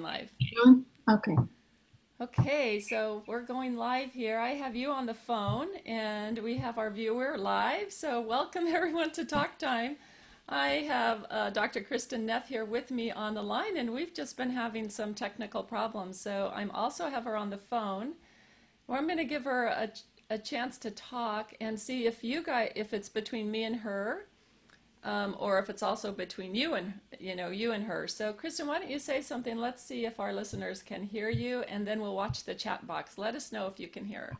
live. Okay. Okay, so we're going live here. I have you on the phone and we have our viewer live. So welcome everyone to Talk Time. I have Dr. Kristin Neff here with me on the line, and we've just been having some technical problems. So I'm also have her on the phone. Well, I'm going to give her a chance to talk and see if you guys, if it's between me and her, or if it's also between you and her. So, Kristin, why don't you say something? Let's see if our listeners can hear you, and then we'll watch the chat box. Let us know if you can hear.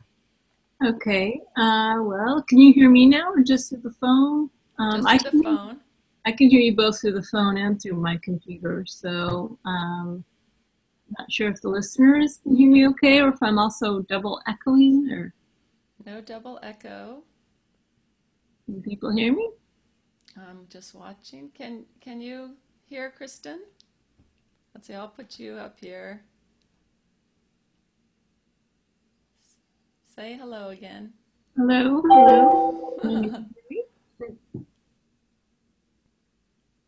Okay. Well, can you hear me now, or just through the phone? Just through the phone. I can hear you both through the phone and through my computer. So, not sure if the listeners can hear me okay, or if I'm also double echoing, or No double echo. can people hear me? I'm just watching. Can you hear Kristin? Let's see. I'll put you up here. Say hello again. Hello, hello.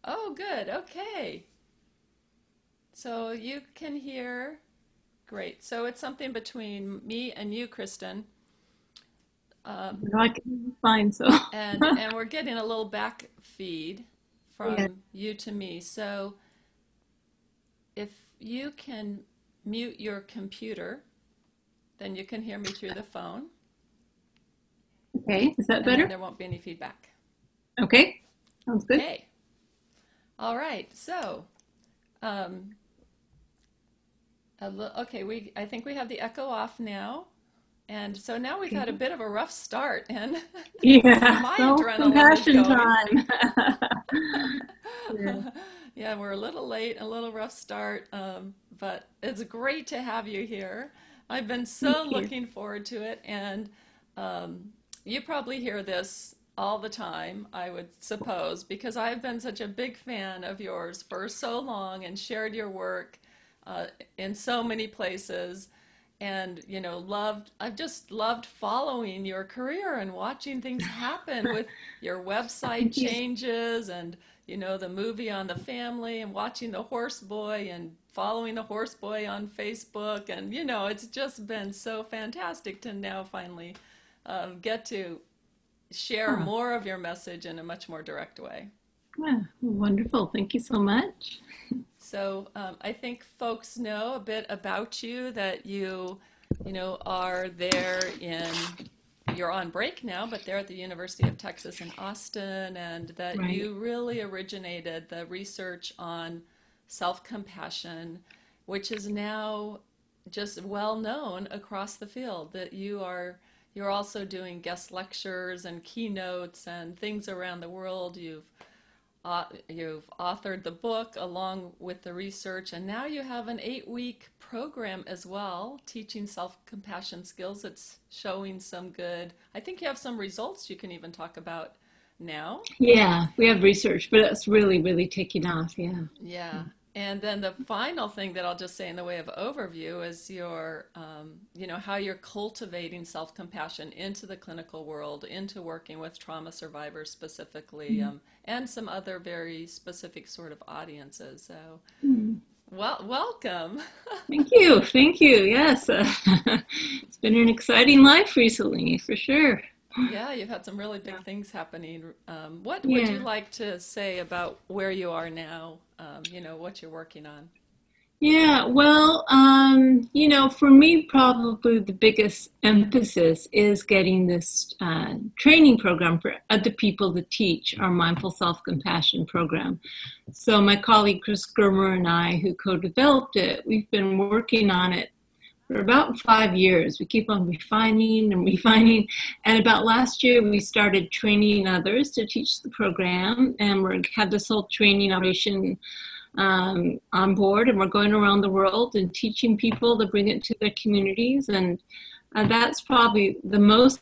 Oh, good. Okay. So you can hear. Great. So it's something between me and you, Kristin. No, I can hear you fine. So, And we're getting a little back feed yeah. from you to me. So if you can mute your computer, then you can hear me through the phone. Okay, is that And better? then there won't be any feedback. Okay, sounds good. Okay. All right. So, okay, I think we have the echo off now. And so now we've had a bit of a rough start, and Yeah, my adrenaline is self-compassion going. time. Yeah. Yeah, we're a little late, a little rough start, but it's great to have you here. I've been so Thank you. looking forward to it, and you probably hear this all the time, I would suppose, because I've been such a big fan of yours for so long and shared your work uh, in so many places. And I've just loved following your career and watching things happen with your website Thank you. changes and the movie on the family, and watching the horse boy and following the horse boy on Facebook. And it's just been so fantastic to now finally get to share Oh, more of your message in a much more direct way. yeah, wonderful. Thank you so much. So I think folks know a bit about you, that are there you're on break now, but they're at the University of Texas in Austin, and that Right. you really originated the research on self-compassion, which is now just well known across the field. That you're also doing guest lectures and keynotes and things around the world. You've authored the book along with the research, and now you have an 8-week program as well, teaching self-compassion skills. It's showing some good. I think you have some results you can even talk about now. Yeah, we have research, but it's really, really taking off. Yeah. Yeah. And then the final thing that I'll just say in the way of overview is how you're cultivating self-compassion into the clinical world, into working with trauma survivors specifically, and some other very specific sort of audiences. So, Mm. well, welcome. Thank you. Thank you. Yes. It's been an exciting life recently, for sure. Yeah, you've had some really big things happening. What would you Yeah. like to say about where you are now? What you're working on? Yeah, well, for me, probably the biggest emphasis is getting this training program for other people to teach our mindful self-compassion program. So my colleague Chris Germer and I, who co-developed it, we've been working on it for about 5 years. We keep on refining and refining. And about last year, we started training others to teach the program, and we had this whole training operation on board, and we're going around the world and teaching people to bring it to their communities. And that's probably the most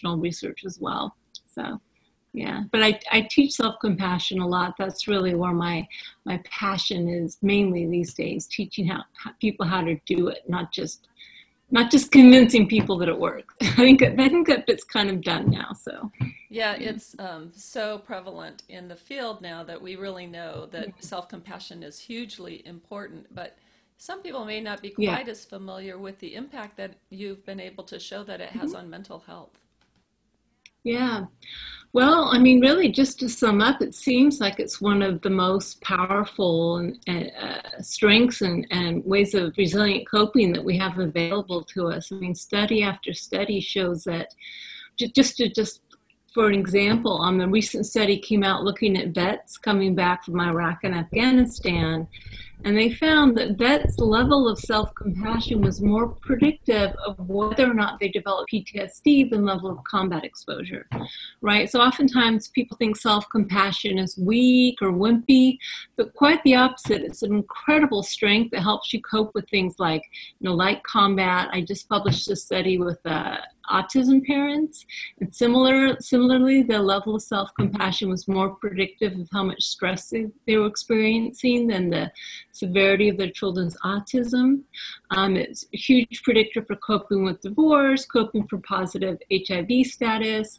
research as well. So yeah, but I teach self-compassion a lot. That's really where my passion is mainly these days, teaching people how to do it, not just not just convincing people that it works. I think that bit's kind of done now. So Yeah, it's so prevalent in the field now that we really know that self-compassion is hugely important, but some people may not be yeah. quite as familiar with the impact that you've been able to show that it has on mental health. Yeah. Well, I mean, really, just to sum up, it seems like it's one of the most powerful strengths and ways of resilient coping that we have available to us. I mean, study after study shows that just for an example, the recent study came out looking at vets coming back from Iraq and Afghanistan, and they found that vets' level of self-compassion was more predictive of whether or not they develop PTSD than level of combat exposure, right? So oftentimes people think self-compassion is weak or wimpy, but quite the opposite. It's an incredible strength that helps you cope with things like, like combat. I just published a study with autism parents, and similarly, the level of self-compassion was more predictive of how much stress they were experiencing than the severity of their children's autism. It's a huge predictor for coping with divorce, coping for positive HIV status,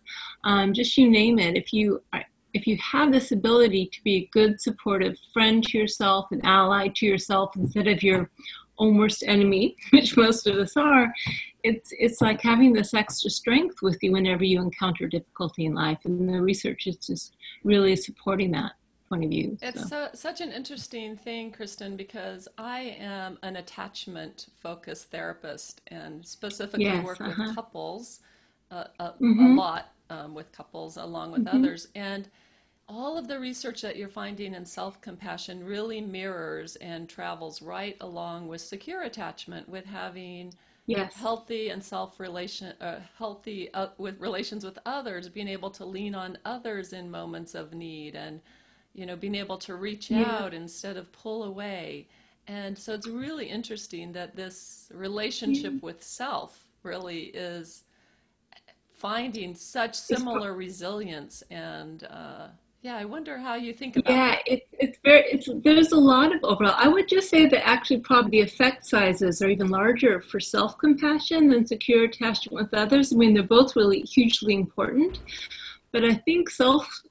just you name it. If you have this ability to be a good, supportive friend to yourself, an ally to yourself, instead of your own worst enemy, which most of us are, it's like having this extra strength with you whenever you encounter difficulty in life. And the research is just really supporting that point of view. It's such an interesting thing, Kristin, because I am an attachment-focused therapist and specifically Yes, work with couples a mm-hmm. lot with couples along with others. And all of the research that you're finding in self-compassion really mirrors and travels right along with secure attachment, with having Yes. healthy and healthy with relations with others, being able to lean on others in moments of need, and being able to reach out instead of pull away. And so it's really interesting that this relationship with self really is finding such similar resilience. And I wonder how you think about that. There's a lot of overlap. I would just say that actually probably the effect sizes are even larger for self-compassion than secure attachment with others. I mean, they're both really hugely important, but I think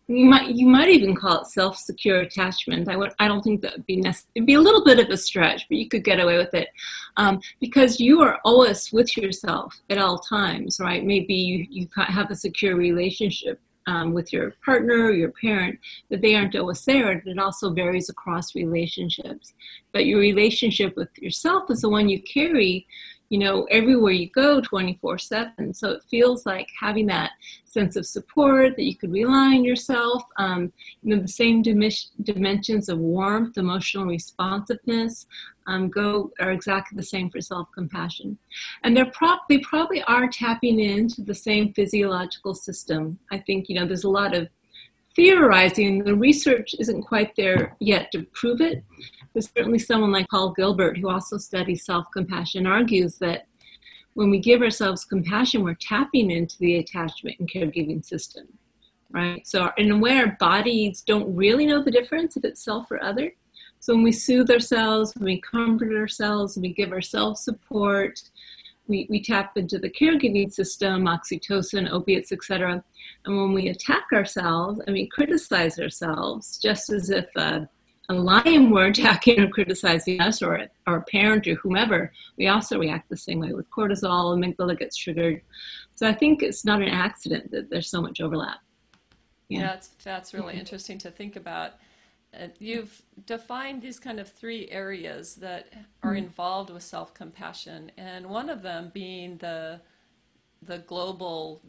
you might even call it self-secure attachment. I don't think that would be necessary. It'd be a little bit of a stretch, but you could get away with it, because you are always with yourself at all times, right? Maybe you have a secure relationship with your partner or your parent, but they aren't always there. And it also varies across relationships. But your relationship with yourself is the one you carry, everywhere you go 24/7. So it feels like having that sense of support, that you could rely on yourself, the same dimensions of warmth, emotional responsiveness, are exactly the same for self-compassion. And they probably are tapping into the same physiological system. I think, there's a lot of theorizing. The research isn't quite there yet to prove it. But certainly someone like Paul Gilbert, who also studies self-compassion, argues that when we give ourselves compassion, we're tapping into the attachment and caregiving system, right? So in a way, our bodies don't really know the difference if it's self or other. So when we soothe ourselves, when we comfort ourselves, when we give ourselves support, we tap into the caregiving system, oxytocin, opiates, etc. And when we attack ourselves and we criticize ourselves, just as if a lion were attacking or criticizing us, or a parent or whomever, we also react the same way with cortisol. Amygdala gets triggered. So I think it's not an accident that there's so much overlap. Yeah, that's really interesting to think about. You've defined these kind of 3 areas that are involved with self-compassion, and one of them being the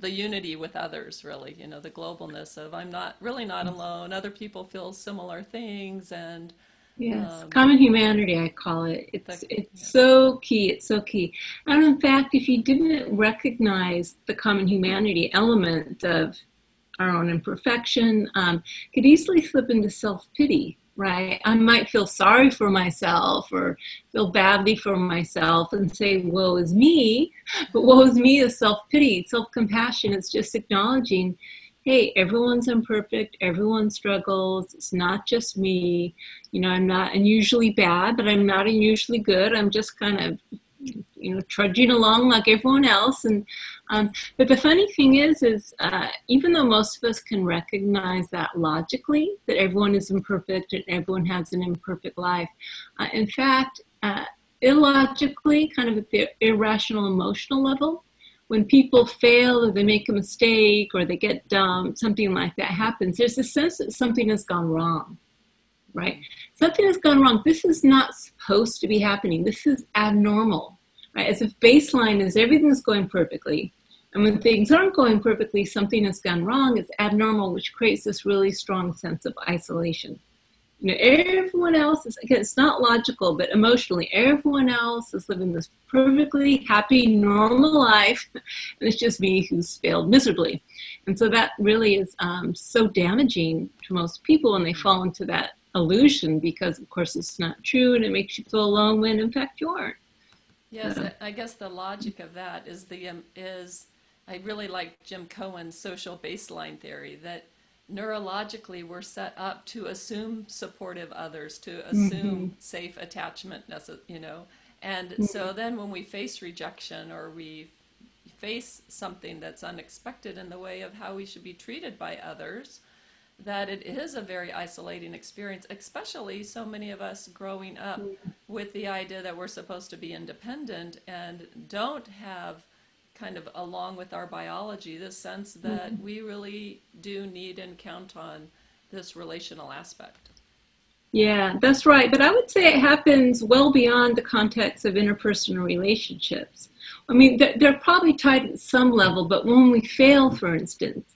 unity with others, really, the globalness of I'm not alone, other people feel similar things, and yes, common humanity, I call it. It's so key. It's so key. And in fact, if you didn't recognize the common humanity element of our own imperfection, could easily slip into self-pity, right? I might feel sorry for myself or feel badly for myself and say, woe is me. But woe is me is self-pity. Self-compassion is just acknowledging, hey, everyone's imperfect, everyone struggles, it's not just me. I'm not unusually bad, but I'm not unusually good. I'm just kind of trudging along like everyone else. And but the funny thing is even though most of us can recognize that logically, that everyone is imperfect and everyone has an imperfect life, in fact, illogically, kind of at the irrational emotional level, when people fail or they make a mistake or they get dumped, something like that happens, there's a sense that something has gone wrong, right? Something has gone wrong. This is not supposed to be happening. This is abnormal, right? As if baseline is everything's going perfectly. And when things aren't going perfectly, something has gone wrong. It's abnormal, which creates this really strong sense of isolation. Everyone else is, again, it's not logical, but emotionally, everyone else is living this perfectly happy, normal life, and it's just me who's failed miserably. And so that really is so damaging to most people when they fall into that illusion, because, of course, it's not true, and it makes you feel alone when, in fact, you aren't. Yes, I guess the logic of that is I really like Jim Cohen's social baseline theory, that neurologically we're set up to assume supportive others, to assume safe attachment, and so then when we face rejection or we face something that's unexpected in the way of how we should be treated by others, that it is a very isolating experience, especially so many of us growing up with the idea that we're supposed to be independent and don't have, kind of along with our biology, this sense that we really do need and count on this relational aspect. Yeah, that's right. But I would say it happens well beyond the context of interpersonal relationships. I mean, they're probably tied at some level, but when we fail, for instance,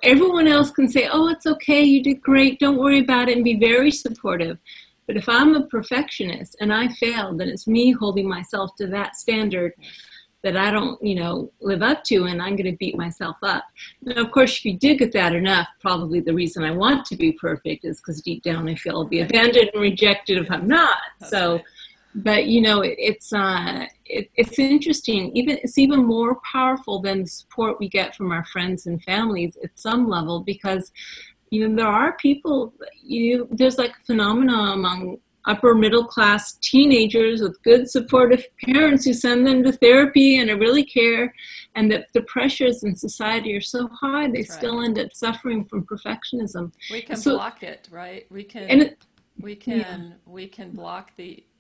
everyone else can say, oh, it's okay, you did great, don't worry about it, and be very supportive. But if I'm a perfectionist and I fail, then it's me holding myself to that standard that I don't, live up to, and I'm going to beat myself up. Now, of course, if you dig at that enough, probably the reason I want to be perfect is because deep down I feel I'll be abandoned and rejected if I'm not. That's so, right. But it's interesting. It's even more powerful than the support we get from our friends and families at some level, because there are people. There's like a phenomenon among upper middle class teenagers with good supportive parents who send them to therapy and really care, and that the pressures in society are so high they still end up suffering from perfectionism. We can block it, right? We can block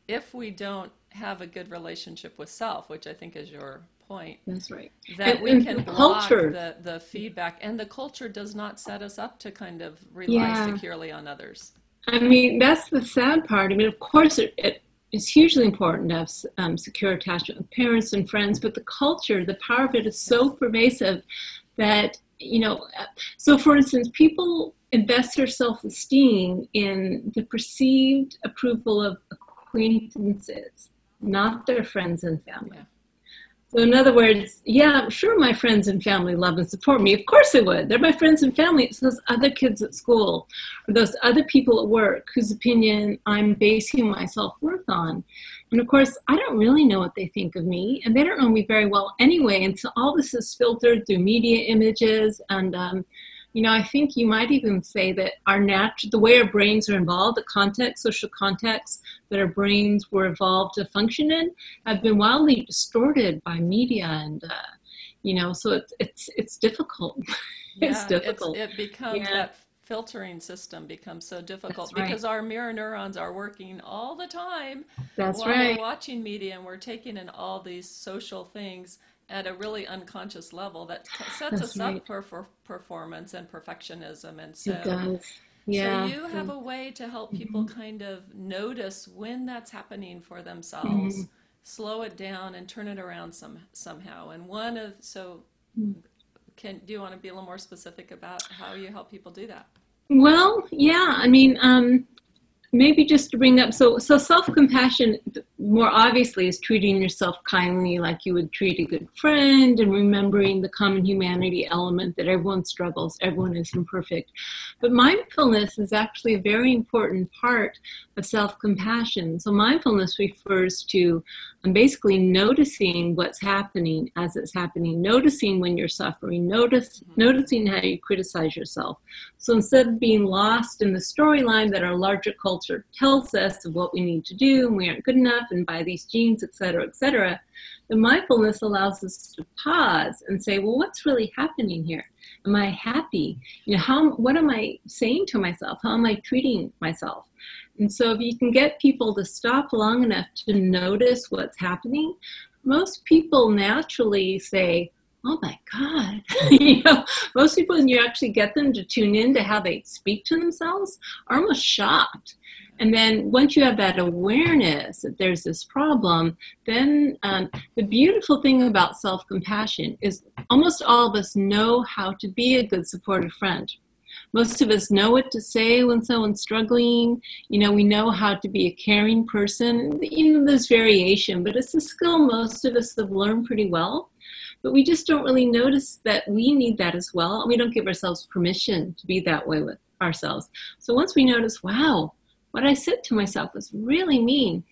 if we don't have a good relationship with self, which I think is your point. That's right. That we can block the feedback, and the culture does not set us up to kind of rely securely on others. I mean, that's the sad part. I mean, of course, it is hugely important to have secure attachment with parents and friends, but the culture, the power of it is so pervasive that, so for instance, people invest their self-esteem in the perceived approval of acquaintances, not their friends and family. Yeah. So in other words, yeah, sure, my friends and family love and support me. Of course they would. They're my friends and family. It's those other kids at school or those other people at work whose opinion I'm basing my self-worth on. And of course, I don't really know what they think of me, and they don't know me very well anyway. And so all this is filtered through media images. And, I think you might even say that the way our brains are involved, the context, social context that our brains were evolved to function in, have been wildly distorted by media, and so it's difficult. It's difficult. It becomes that filtering system becomes so difficult because our mirror neurons are working all the time while we're watching media, and we're taking in all these social things at a really unconscious level that sets us up for performance and perfectionism. And so, it does. Yeah. So you have a way to help people kind of notice when that's happening for themselves, slow it down and turn it around somehow. And do you want to be a little more specific about how you help people do that? Well, yeah, I mean, maybe just to bring up, so self-compassion more obviously is treating yourself kindly like you would treat a good friend, and remembering the common humanity element that everyone struggles, everyone is imperfect. But mindfulness is actually a very important part of self-compassion. So mindfulness refers to basically noticing what's happening as it's happening, noticing when you're suffering, noticing how you criticize yourself. So instead of being lost in the storyline that our larger culture culture tells us of what we need to do, and we aren't good enough, and by these genes, et cetera, the mindfulness allows us to pause and say, well, what's really happening here? Am I happy? What am I saying to myself? How am I treating myself? And so if you can get people to stop long enough to notice what's happening, most people naturally say, oh my God. Most people, when you actually get them to tune in to how they speak to themselves, are almost shocked. And then once you have that awareness that there's this problem, then the beautiful thing about self-compassion is almost all of us know how to be a good supportive friend. Most of us know what to say when someone's struggling. We know how to be a caring person. There's variation, but it's a skill most of us have learned pretty well. But we just don't really notice that we need that as well. And we don't give ourselves permission to be that way with ourselves. So once we notice, wow, what I said to myself was really mean.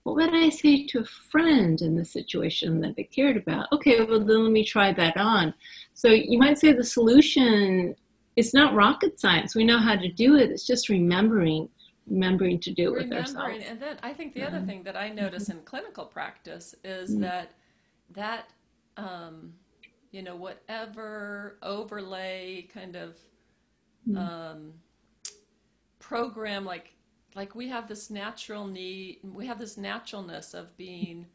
What would I say to a friend in the situation that I cared about? Okay, well, then let me try that on. So you might say the solution is not rocket science. We know how to do it. It's just remembering to do it with ourselves. And then I think the other thing that I notice in clinical practice is that whatever overlay kind of program, like we have this natural need, we have this naturalness of being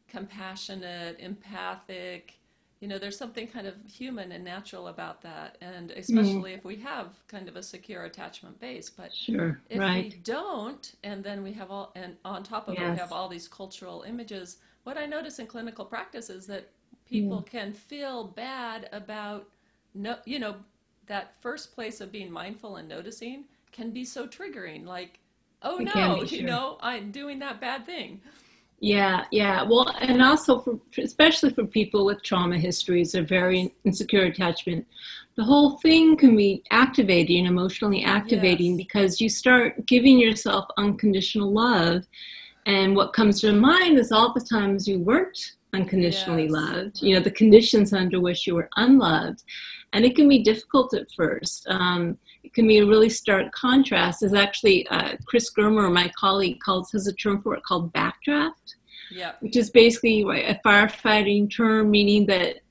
compassionate, empathic. There's something kind of human and natural about that, and especially if we have kind of a secure attachment base. But if we don't, and then we have and on top of it, we have all these cultural images. What I notice in clinical practice is that people can feel bad about, that first place of being mindful and noticing can be so triggering. Like, oh no, I'm doing that bad thing. Yeah. Well, and also especially for people with trauma histories or very insecure attachment, the whole thing can be activating, emotionally activating, because you start giving yourself unconditional love. And what comes to mind is all the times you weren't unconditionally loved, the conditions under which you were unloved. And it can be difficult at first. It can be a really stark contrast. There's actually Chris Germer, my colleague, has a term for it called backdraft, which is basically a firefighting term, meaning that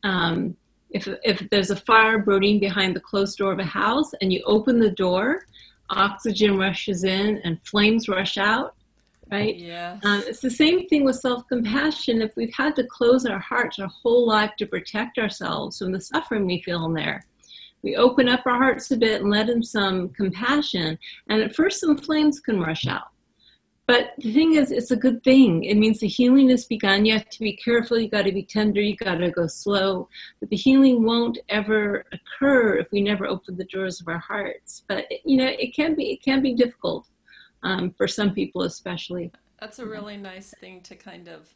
if there's a fire burning behind the closed door of a house and you open the door, oxygen rushes in and flames rush out. Right? Yes. It's the same thing with self-compassion. If we've had to close our hearts our whole life to protect ourselves from the suffering we feel in there, we open up our hearts a bit and let in some compassion. And at first, some flames can rush out. But the thing is, it's a good thing. It means the healing has begun. You have to be careful. You got to be tender. You got to go slow. But the healing won't ever occur if we never open the doors of our hearts. But it can be difficult. For some people especially. That's a really nice thing to kind of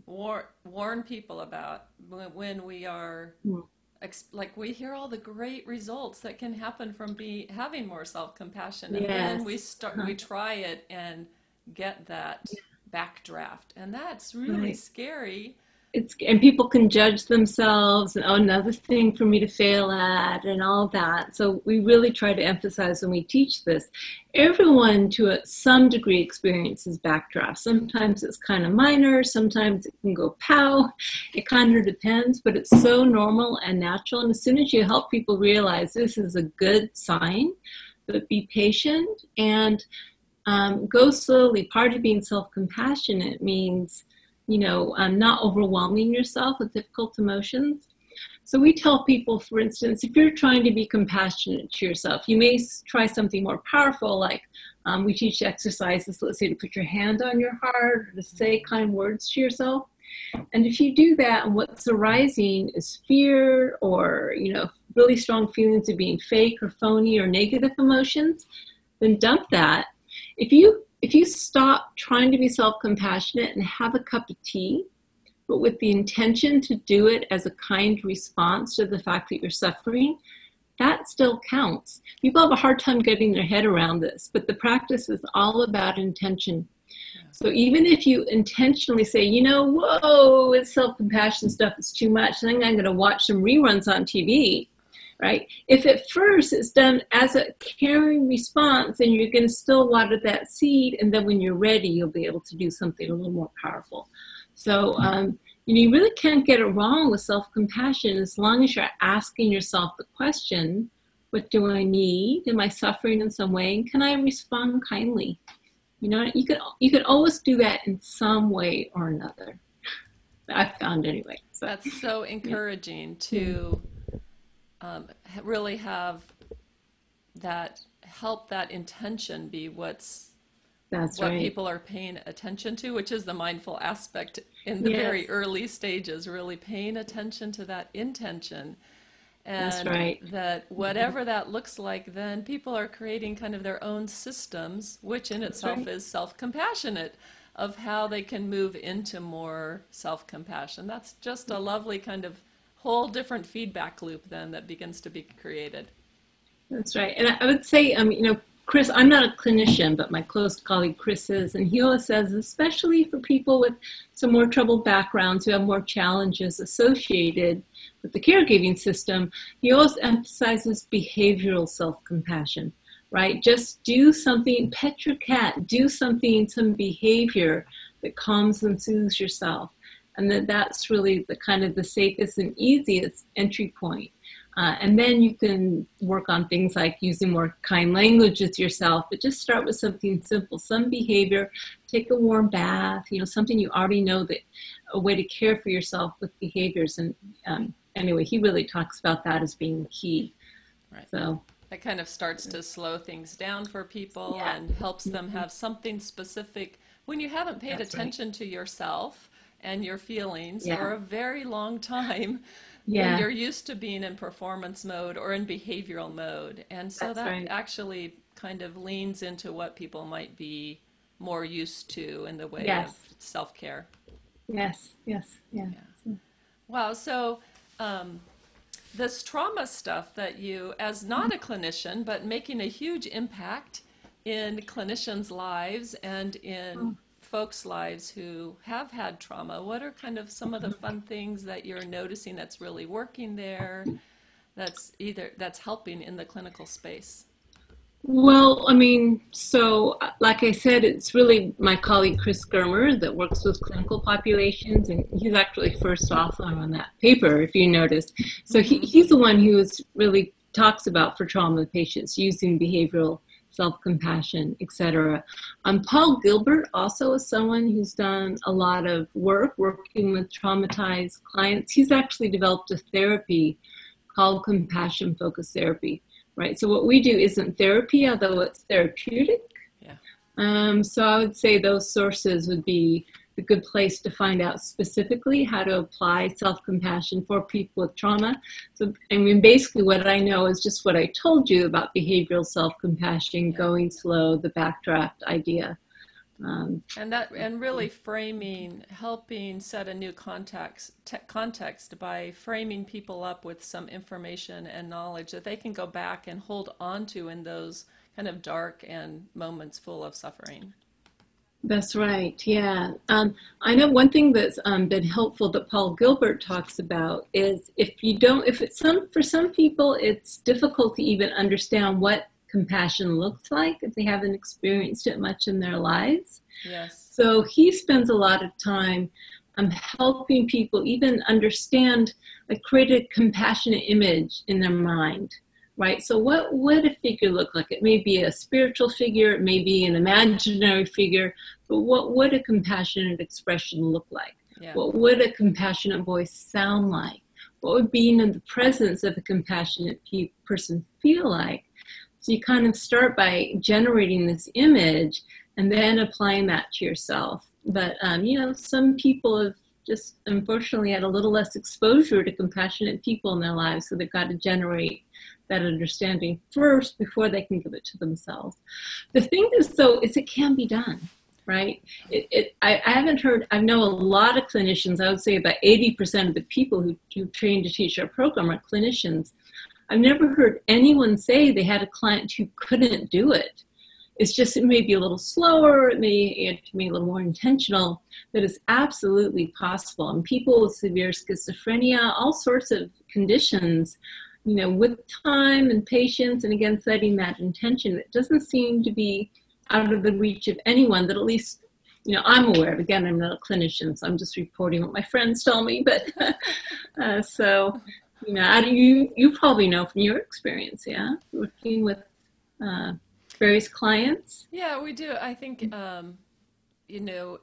warn people about when we are, like we hear all the great results that can happen from having more self-compassion. And then we try it and get that backdraft. And that's really scary. And people can judge themselves and, another thing for me to fail at and all that. So we really try to emphasize when we teach this, everyone to some degree experiences backdraft. Sometimes it's kind of minor, sometimes it can go pow. It kind of depends, but it's so normal and natural. And as soon as you help people realize this is a good sign, but be patient and go slowly. Part of being self-compassionate means not overwhelming yourself with difficult emotions. So we tell people, for instance, if you're trying to be compassionate to yourself, you may try something more powerful, like we teach exercises, let's say to put your hand on your heart or to say kind words to yourself. And if you do that and what's arising is fear or, really strong feelings of being fake or phony or negative emotions, then dump that. If you stop trying to be self-compassionate and have a cup of tea, but with the intention to do it as a kind response to the fact that you're suffering, that still counts. People have a hard time getting their head around this, but the practice is all about intention. So even if you intentionally say, whoa, it's self-compassion stuff, it's too much, then I'm going to watch some reruns on TV. right? If at first it's done as a caring response, then you're going to still water that seed, and then when you're ready, you'll be able to do something a little more powerful. So you really can't get it wrong with self-compassion as long as you're asking yourself the question, what do I need? Am I suffering in some way? And can I respond kindly? You know, you can always do that in some way or another. I've found anyway. So. That's so encouraging to really have that, help that intention be what people are paying attention to, which is the mindful aspect in the very early stages, really paying attention to that intention. And that whatever that looks like, then people are creating kind of their own systems, which in itself is self-compassionate, of how they can move into more self-compassion. That's just a lovely kind of whole different feedback loop then that begins to be created. That's right. And I would say, Chris, I'm not a clinician, but my close colleague Chris is, and he always says, especially for people with some more troubled backgrounds who have more challenges associated with the caregiving system, he always emphasizes behavioral self-compassion, right? Just do something, pet your cat, do something, some behavior that calms and soothes yourself. And that's really the kind of the safest and easiest entry point. And then you can work on things like using more kind language with yourself, but just start with something simple, some behavior, take a warm bath, something you already know, that a way to care for yourself with behaviors. And anyway, he really talks about that as being key. Right. So that kind of starts to slow things down for people and helps them have something specific. When you haven't paid attention to yourself and your feelings for a very long time, when you're used to being in performance mode or in behavioral mode. And so that actually kind of leans into what people might be more used to in the way of self-care. Yes. Wow. So this trauma stuff that you, as not a clinician, but making a huge impact in clinicians' lives and in folks' lives who have had trauma, what are kind of some of the fun things that you're noticing that's really working there, that's helping in the clinical space? Well, so like I said, it's really my colleague Chris Germer that works with clinical populations, and he's actually first author on that paper, if you noticed. So he's the one who really talks about for trauma patients using behavioral self-compassion, etc. Paul Gilbert also is someone who's done a lot of work working with traumatized clients. He's actually developed a therapy called compassion focused therapy, right? So what we do isn't therapy, although it's therapeutic. So I would say those sources would be a good place to find out specifically how to apply self-compassion for people with trauma. So, basically what I know is just what I told you about behavioral self-compassion, going slow, the backdraft idea. And really framing, helping set a new context by framing people up with some information and knowledge that they can go back and hold on to in those kind of dark and moments full of suffering. That's right. Yeah. I know one thing that's been helpful that Paul Gilbert talks about is for some people, it's difficult to even understand what compassion looks like if they haven't experienced it much in their lives. Yes. So he spends a lot of time helping people even understand, create a compassionate image in their mind. Right. So what would a figure look like? It may be a spiritual figure, it may be an imaginary figure, but what would a compassionate expression look like? Yeah. What would a compassionate voice sound like? What would being in the presence of a compassionate person feel like? So you kind of start by generating this image and then applying that to yourself. But, some people have just unfortunately had a little less exposure to compassionate people in their lives, so they've got to generate that understanding first before they can give it to themselves. The thing is, though, is it can be done, right? I know a lot of clinicians, I would say about 80% of the people who train to teach our program are clinicians. I've never heard anyone say they had a client who couldn't do it. It's just, it may be a little slower, it may be a little more intentional, but it's absolutely possible. And people with severe schizophrenia, all sorts of conditions, with time and patience, and again, setting that intention, it doesn't seem to be out of the reach of anyone that at least, I'm aware of. Again, I'm not a clinician, so I'm just reporting what my friends tell me. But so, you probably know from your experience, yeah, working with various clients. Yeah, we do. I think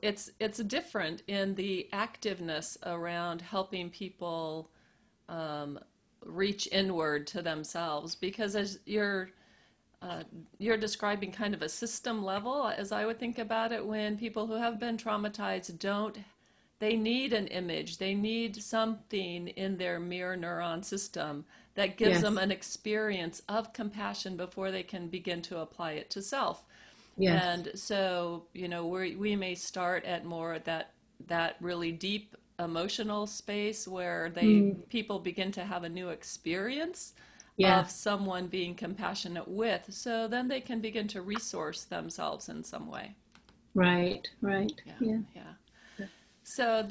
it's different in the activeness around helping people reach inward to themselves, because as you're describing kind of a system level, as I would think about it, when people who have been traumatized they need an image, they need something in their mirror neuron system that gives them an experience of compassion before they can begin to apply it to self. Yes. And so, we may start at more that really deep emotional space where people begin to have a new experience of someone being compassionate with. So then they can begin to resource themselves in some way. Right. Yeah. So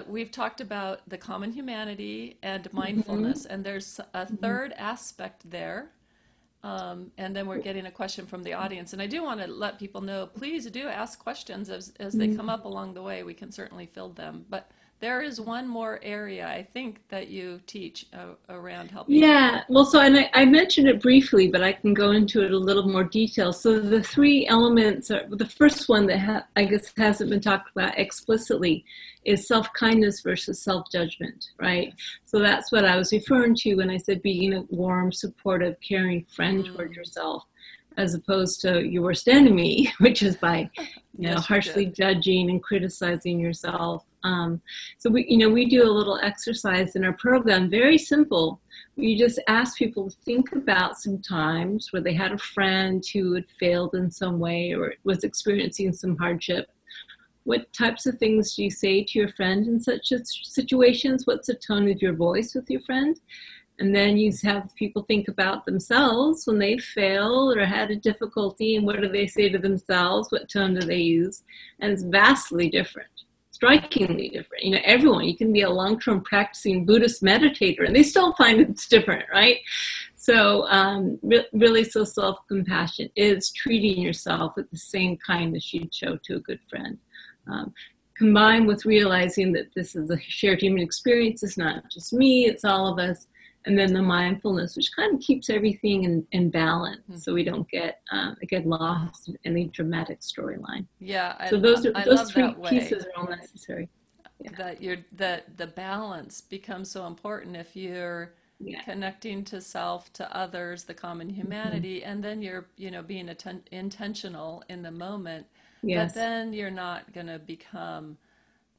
we've talked about the common humanity and mindfulness, and there's a third aspect there. And then we're getting a question from the audience. And I do want to let people know, please do ask questions as they come up along the way. We can certainly field them. But there is one more area, I think, that you teach around helping. Yeah, well, so and I mentioned it briefly, but I can go into it a little more detail. So the three elements are, the first one that I guess hasn't been talked about explicitly is self-kindness versus self-judgment, right? Yes. So that's what I was referring to when I said being a warm, supportive, caring friend toward yourself, as opposed to your worst enemy, which is by harshly judging and criticizing yourself. So we do a little exercise in our program, very simple. We just ask people to think about some times where they had a friend who had failed in some way or was experiencing some hardship. What types of things do you say to your friend in such situations? What's the tone of your voice with your friend? And then you have people think about themselves when they failed or had a difficulty, and what do they say to themselves? What tone do they use? And it's vastly different, strikingly different. Everyone, you can be a long-term practicing Buddhist meditator, and they still find it's different, right? So really, so self-compassion is treating yourself with the same kindness you'd show to a good friend. Combined with realizing that this is a shared human experience, it's not just me, it's all of us. And then the mindfulness, which kind of keeps everything in balance, so we don't get lost in any dramatic storyline. Yeah, so those three pieces are all necessary. Yeah. That the balance becomes so important if you're connecting to self, to others, the common humanity, and then you're being intentional in the moment. Yes. But then you're not going to become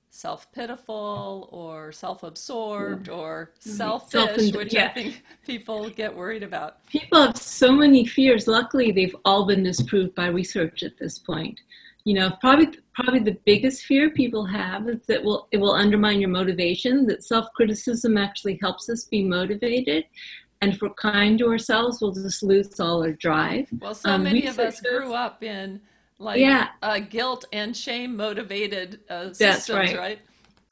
self-pitiful or self-absorbed or selfish, which I think people get worried about. People have so many fears. Luckily, they've all been disproved by research at this point. Probably the biggest fear people have is that it will undermine your motivation, that self-criticism actually helps us be motivated. And if we're kind to ourselves, we'll just lose all our drive. Well, so many of us grew up in guilt and shame motivated systems, right?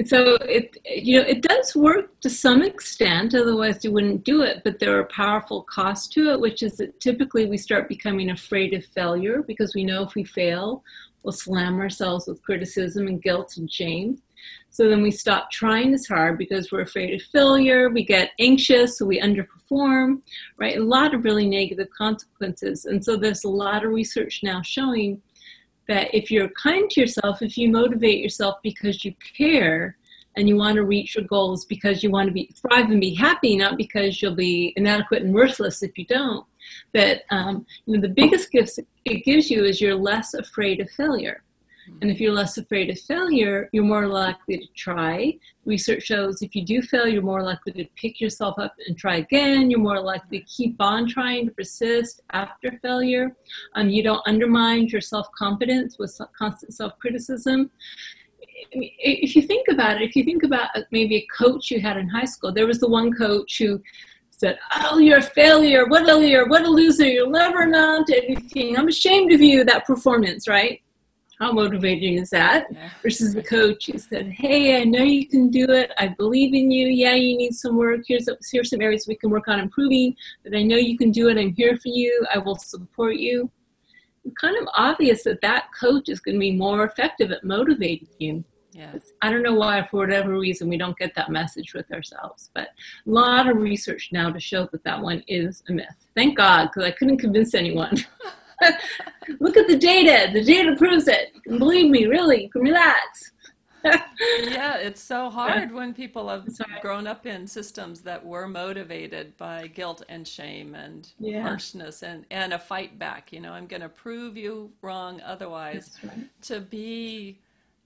So it does work to some extent, otherwise you wouldn't do it, but there are powerful costs to it, which is that typically we start becoming afraid of failure because we know if we fail, we'll slam ourselves with criticism and guilt and shame. So then we stop trying as hard because we're afraid of failure. We get anxious, so we underperform, right? A lot of really negative consequences. And so there's a lot of research now showing that if you're kind to yourself, if you motivate yourself because you care and you want to reach your goals because you want to thrive and be happy, not because you'll be inadequate and worthless if you don't, that the biggest gifts it gives you is you're less afraid of failure. And if you're less afraid of failure, you're more likely to try. Research shows if you do fail, you're more likely to pick yourself up and try again. You're more likely to keep on trying to persist after failure. You don't undermine your self-confidence with constant self-criticism. If you think about it, maybe a coach you had in high school, there was the one coach who said, "Oh, you're a failure. What a loser. You'll never amount to anything. I'm ashamed of you," that performance, right? how motivating is that? Yeah. Versus the coach who said, hey, I know you can do it. I believe in you. Yeah, you need some work. Here's some areas we can work on improving, but I know you can do it. I'm here for you. I will support you. It's kind of obvious that that coach is going to be more effective at motivating you. Yeah. I don't know why, for whatever reason, we don't get that message with ourselves. But a lot of research now to show that that one is a myth. Thank God, because I couldn't convince anyone. Look at the data. The data proves it. You can believe me, really. You can relax. Yeah, it's so hard when people have grown up in systems that were motivated by guilt and shame and harshness and a fight back. You know, I'm going to prove you wrong otherwise. That's right. To be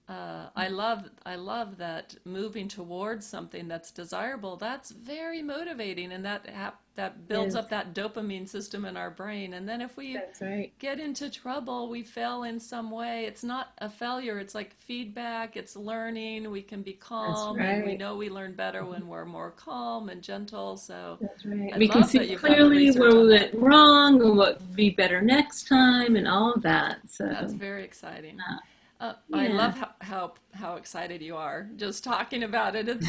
I love that moving towards something that's desirable. That's very motivating, and that builds up that dopamine system in our brain. And then if we get into trouble, we fail in some way. It's not a failure. It's like feedback. It's learning. We can be calm, and we know we learn better when we're more calm and gentle. So we can see clearly where we went wrong and what would be better next time, and all of that. So that's very exciting. I love how excited you are just talking about it. It's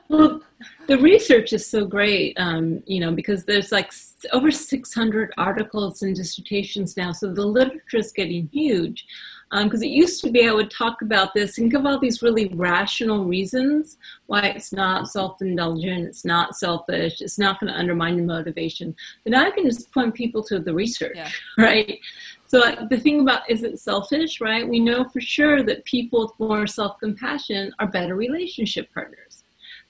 well, the research is so great, you know, because there's like over 600 articles and dissertations now, so the literature is getting huge. Because it used to be I would talk about this and give all these really rational reasons why it's not self-indulgent, it's not selfish, it's not going to undermine your motivation. But now I can just point people to the research, right? So the thing about, is it selfish, right? We know for sure that people with more self-compassion are better relationship partners.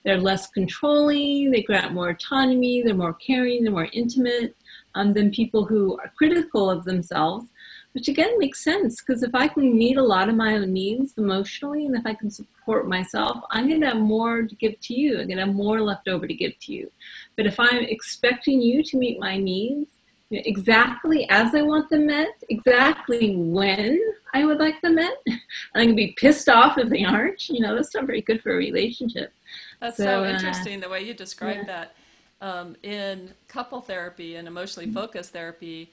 They're less controlling, they grant more autonomy, they're more caring, they're more intimate than people who are critical of themselves, which again makes sense, because if I can meet a lot of my own needs emotionally, and if I can support myself, I'm going to have more to give to you. I'm going to have more left over to give to you. But if I'm expecting you to meet my needs exactly as I want them met, exactly when I would like them met, and I'm going to be pissed off if they aren't, you know, that's not very good for a relationship. That's so interesting the way you describe that. In couple therapy and emotionally focused therapy,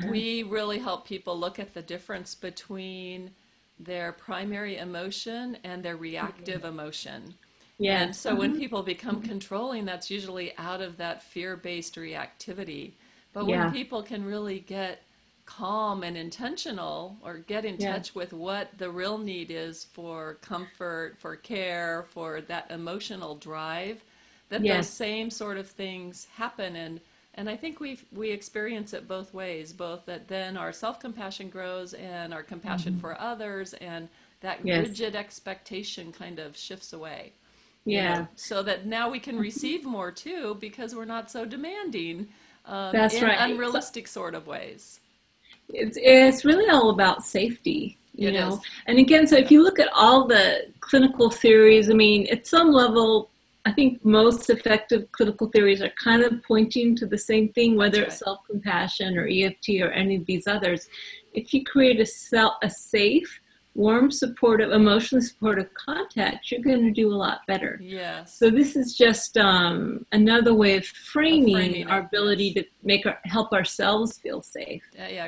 we really help people look at the difference between their primary emotion and their reactive emotion. Yeah. And so when people become controlling, that's usually out of that fear-based reactivity. But when people can really get calm and intentional, or get in touch with what the real need is for comfort, for care, for that emotional drive, that those same sort of things happen. And I think we experience it both ways, both that then our self-compassion grows and our compassion for others, and that rigid expectation kind of shifts away. You know, so that now we can receive more too, because we're not so demanding in unrealistic sort of ways. It's really all about safety, you know. And again, so if you look at all the clinical theories, I mean, at some level, I think most effective clinical theories are kind of pointing to the same thing, whether it's self-compassion or EFT or any of these others. If you create a safe, warm, supportive, emotionally supportive contact, you're going to do a lot better. Yes. So this is just another way of framing our ability to help ourselves feel safe.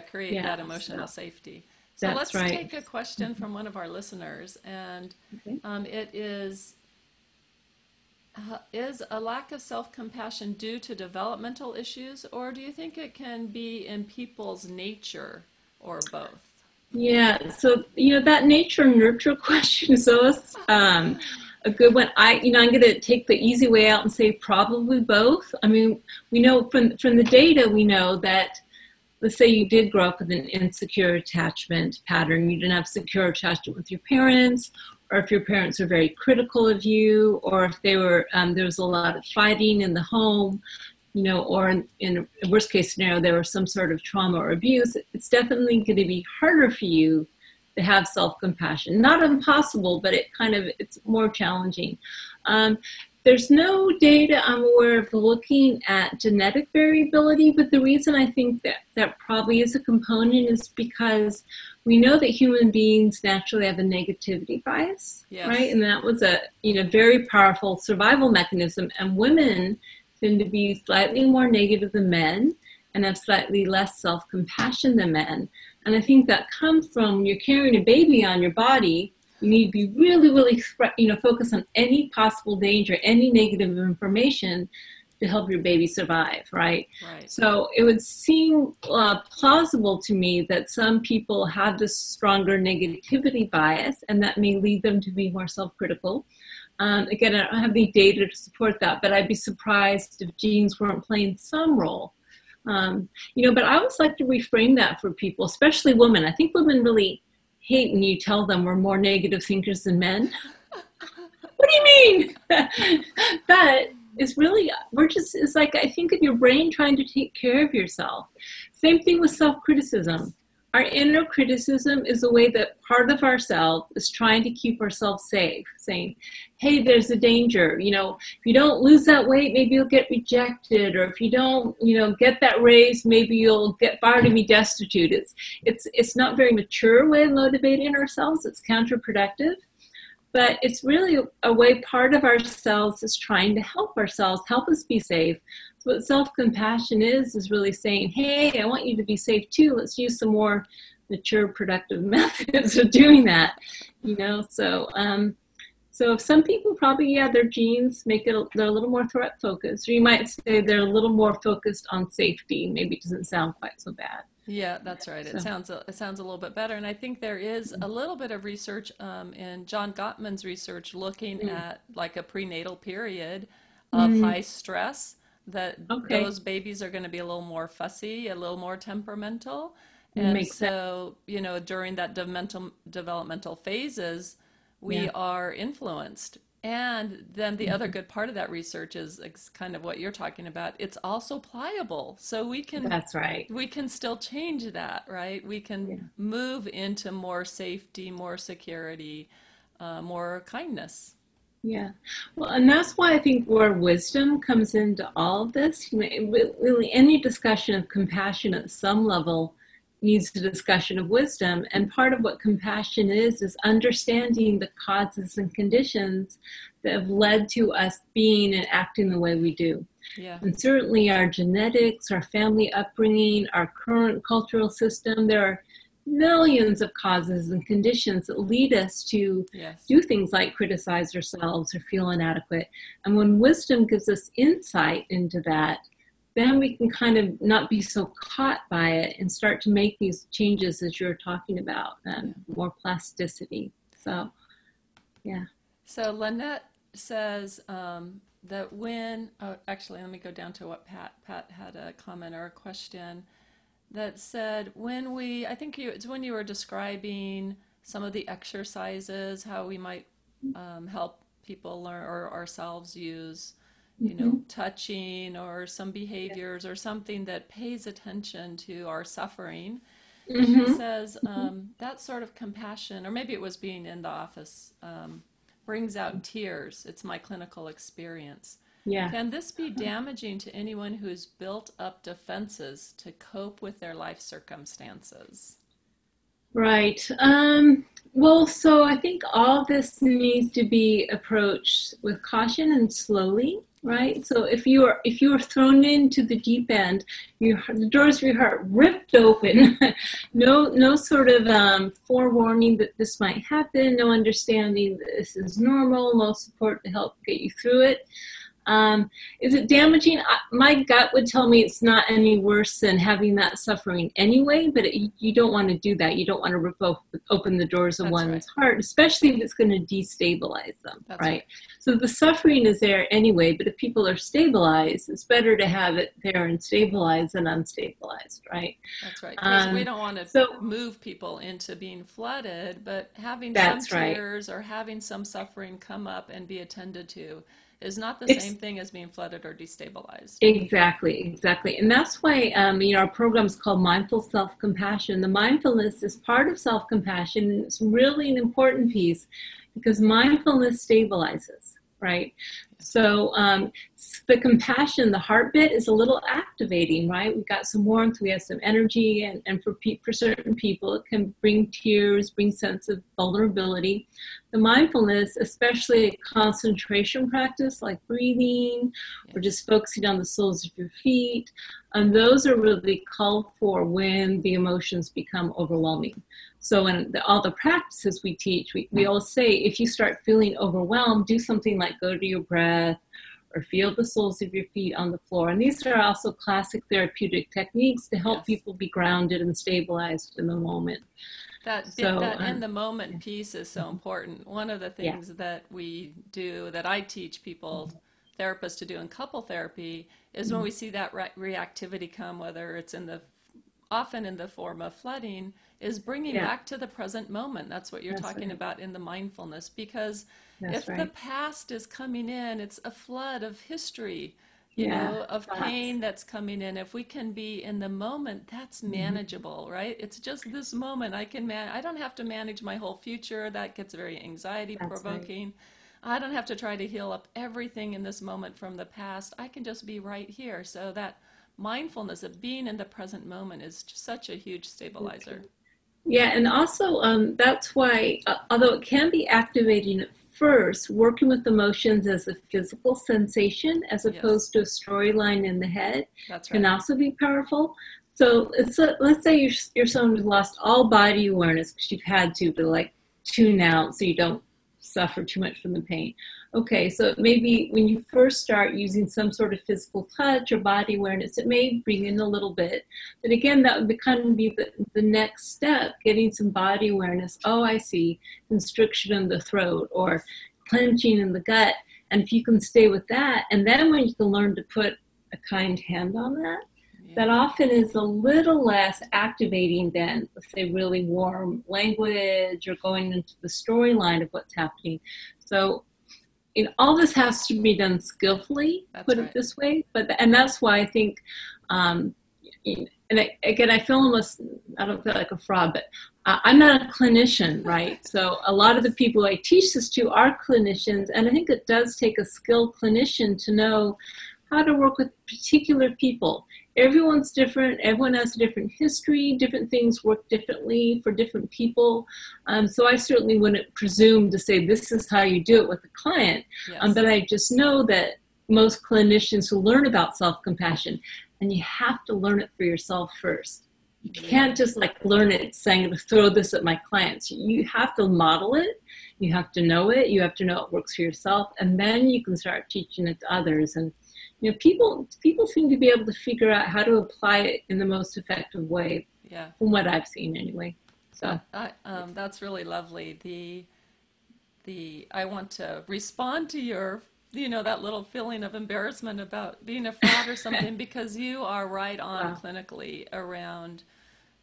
Create that emotional safety. So let's take a question from one of our listeners, and it is a lack of self-compassion due to developmental issues, or do you think it can be in people's nature, or both? Yeah, so, you know, that nature nurture question is always a good one. I'm going to take the easy way out and say probably both. I mean, we know from the data, we know that, let's say you did grow up with an insecure attachment pattern, you didn't have secure attachment with your parents, or if your parents were very critical of you, or if they were there was a lot of fighting in the home, you know, or in a worst case scenario, there was some sort of trauma or abuse, it's definitely going to be harder for you to have self-compassion. Not impossible, but it's more challenging. There's no data I'm aware of looking at genetic variability, but the reason I think that probably is a component is because we know that human beings naturally have a negativity bias, right? And that was a very powerful survival mechanism, and women tend to be slightly more negative than men and have slightly less self-compassion than men. And I think that comes from you're carrying a baby on your body. You need to be really, really, focus on any possible danger, any negative information to help your baby survive, right? So it would seem plausible to me that some people have this stronger negativity bias, and that may lead them to be more self-critical. Again, I don't have any data to support that, but I'd be surprised if genes weren't playing some role. But I always like to reframe that for people, especially women. I think women really hate when you tell them we're more negative thinkers than men. What do you mean? But it's really, it's like, I think of your brain trying to take care of yourself. Same thing with self-criticism. Our inner criticism is a way that part of ourselves is trying to keep ourselves safe, saying, hey, there's a danger. If you don't lose that weight, maybe you'll get rejected. Or if you don't, get that raise, maybe you'll get fired and be destitute. It's not a very mature way of motivating ourselves. It's counterproductive. But it's really a way part of ourselves is trying to help ourselves, help us be safe. So what self-compassion is really saying, hey, I want you to be safe too. Let's use some more mature, productive methods of doing that. So if some people probably, their genes make it, they're a little more threat focused. Or you might say they're a little more focused on safety. Maybe it doesn't sound quite so bad. Yeah, that's right. It sounds a little bit better. And I think there is a little bit of research in John Gottman's research looking at like a prenatal period of high stress, that those babies are going to be a little more fussy, a little more temperamental. And so, during that developmental phases, we are influenced. And then the other good part of that research is kind of what you're talking about. It's also pliable. So we can, that's right. We can still change that, right? We can move into more safety, more security, more kindness. Yeah. Well, and that's why I think where wisdom comes into all of this. Really, any discussion of compassion at some level needs a discussion of wisdom. And part of what compassion is understanding the causes and conditions that have led to us being and acting the way we do. Yeah. And certainly our genetics, our family upbringing, our current cultural system, there are millions of causes and conditions that lead us to do things like criticize ourselves or feel inadequate. And when wisdom gives us insight into that, then we can kind of not be so caught by it and start to make these changes as you're talking about, more plasticity. So, yeah. So Lynette says that actually, let me go down to what Pat had a comment or a question that said, it's when you were describing some of the exercises, how we might help people learn or ourselves use touching or some behaviors or something that pays attention to our suffering. She says that sort of compassion, or maybe it was being in the office, brings out tears. It's my clinical experience. Yeah. Can this be damaging to anyone who's built up defenses to cope with their life circumstances? Right. Well, so I think all this needs to be approached with caution and slowly, right? So if you are thrown into the deep end, the doors of your heart ripped open, no sort of forewarning that this might happen, no understanding that this is normal, no support to help get you through it. Is it damaging? My gut would tell me it's not any worse than having that suffering anyway, but you don't want to do that. You don't want to rip open the doors of one's heart, especially if it's going to destabilize them, right? So the suffering is there anyway, but if people are stabilized, it's better to have it there and stabilized than unstabilized, right? That's right, because we don't want to move people into being flooded, but having some tears or having some suffering come up and be attended to is not the same thing as being flooded or destabilized. Exactly. And that's why our program is called Mindful Self-Compassion. The mindfulness is part of self-compassion, and it's really an important piece because mindfulness stabilizes, right? So the compassion, the heart bit is a little activating, right? We've got some warmth, we have some energy, and for certain people, it can bring tears, bring sense of vulnerability. The mindfulness, especially a concentration practice like breathing or just focusing on the soles of your feet, and those are really called for when the emotions become overwhelming. So in all the practices we teach, we always say, if you start feeling overwhelmed, do something like go to your breath or feel the soles of your feet on the floor. And these are also classic therapeutic techniques to help people be grounded and stabilized in the moment. That in the moment piece is so important. One of the things that we do, that I teach people, therapists, to do in couple therapy, is when we see that reactivity come, whether it's often in the form of flooding, is bringing back to the present moment. That's what you're talking about in the mindfulness, because if the past is coming in, it's a flood of history, you know, of pain that's coming in. If we can be in the moment, that's manageable, right? It's just this moment. I don't have to manage my whole future. That gets very anxiety provoking. I don't have to try to heal up everything in this moment from the past. I can just be right here. So that mindfulness of being in the present moment is just such a huge stabilizer. Yeah, and also that's why, although it can be activating at first, working with emotions as a physical sensation as opposed to a storyline in the head can also be powerful. So let's say you're someone who's lost all body awareness because you've had to like tune out so you don't suffer too much from the pain. Okay, so maybe when you first start using some sort of physical touch or body awareness, it may bring in a little bit. But again, that would kind of be the next step, getting some body awareness. Oh, I see, constriction in the throat or clenching in the gut. And if you can stay with that, and then when you can learn to put a kind hand on that, that often is a little less activating than, let's say, really warm language or going into the storyline of what's happening. So, all this has to be done skillfully, put it this way. And that's why I think, and again, I feel almost, I don't feel like a fraud, but I'm not a clinician, right? So a lot of the people I teach this to are clinicians, and I think it does take a skilled clinician to know how to work with particular people. Everyone's different. Everyone has a different history. Different things work differently for different people. So I certainly wouldn't presume to say this is how you do it with a client. But I just know that most clinicians who learn about self-compassion, and you have to learn it for yourself first. You can't just like learn it saying, I'm going to throw this at my clients. You have to model it. You have to know it. You have to know it works for yourself. And then you can start teaching it to others. And people seem to be able to figure out how to apply it in the most effective way, from what I've seen anyway. So that's really lovely. I want to respond to your, that little feeling of embarrassment about being a fraud or something, because you are right on clinically around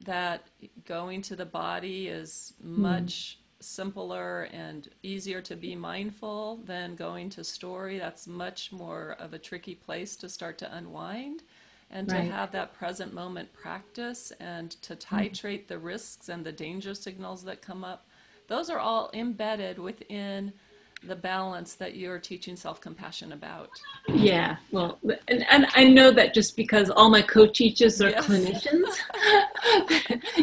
that. Going to the body is much simpler and easier to be mindful than going to story. That's much more of a tricky place to start to unwind, and to have that present moment practice and to titrate the risks and the danger signals that come up. Those are all embedded within the balance that you're teaching self-compassion about. Yeah, well, and I know that just because all my co-teachers are clinicians.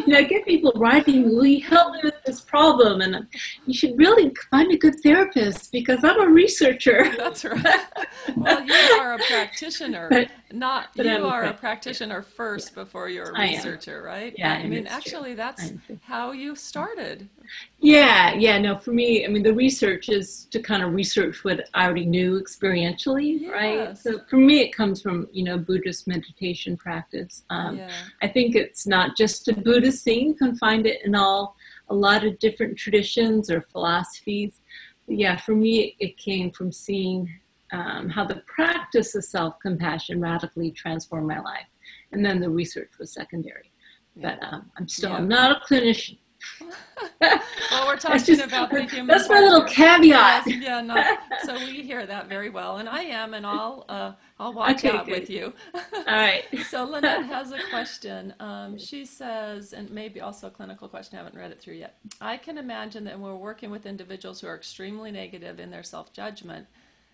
I get people writing, will you help me with this problem? And you should really find a good therapist because I'm a researcher. That's right. Well, you are a practitioner, a practitioner first before you're a researcher, right? Yeah, I mean, actually, that's how you started. No, for me, the research is to kind of research what I already knew experientially, right? So for me, it comes from, Buddhist meditation practice. I think it's not just a Buddhist thing. You can find it in a lot of different traditions or philosophies. But for me, it came from seeing how the practice of self-compassion radically transformed my life. And then the research was secondary. But I'm not a clinician. Well, we're talking about the human. That's my little caveat. So we hear that very well, and I am, and I'll watch out with you. All right. So Lynette has a question. She says, and maybe also a clinical question, I haven't read it through yet. I can imagine that when we're working with individuals who are extremely negative in their self-judgment,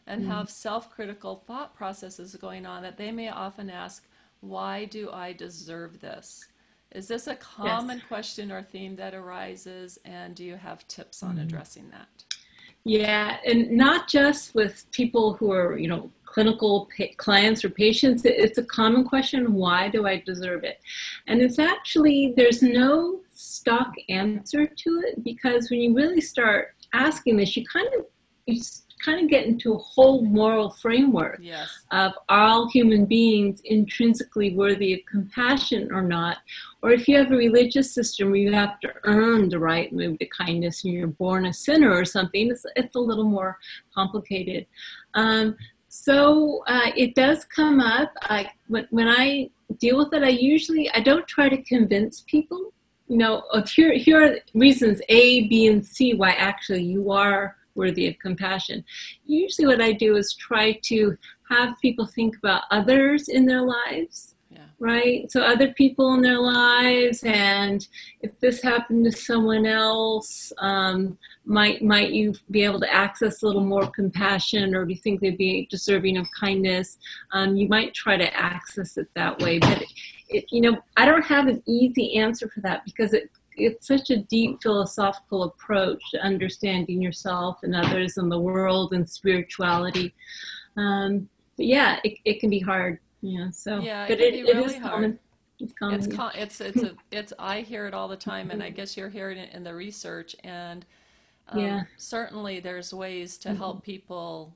and have self-critical thought processes going on, that they may often ask, why do I deserve this? Is this a Yes. common question or theme that arises, and do you have tips on addressing that? Yeah, and not just with people who are, clinical clients or patients. It's a common question, why do I deserve it? And it's actually, there's no stock answer to it, because when you really start asking this, you kind of get into a whole moral framework of, are all human beings intrinsically worthy of compassion or not? Or if you have a religious system where you have to earn the right to move to kindness and you're born a sinner or something, it's a little more complicated. So it does come up. When I deal with it, I don't try to convince people, here are reasons A, B, and C why actually you are worthy of compassion. Usually what I do is try to have people think about others in their lives, right? So other people in their lives, and if this happened to someone else, might you be able to access a little more compassion, or do you think they'd be deserving of kindness? You might try to access it that way, but I don't have an easy answer for that, because it's such a deep philosophical approach to understanding yourself and others and the world and spirituality. But yeah, it can be hard, so. Yeah, But it can be really is hard. common. It's common. I hear it all the time, and I guess you're hearing it in the research. And certainly, there's ways to help people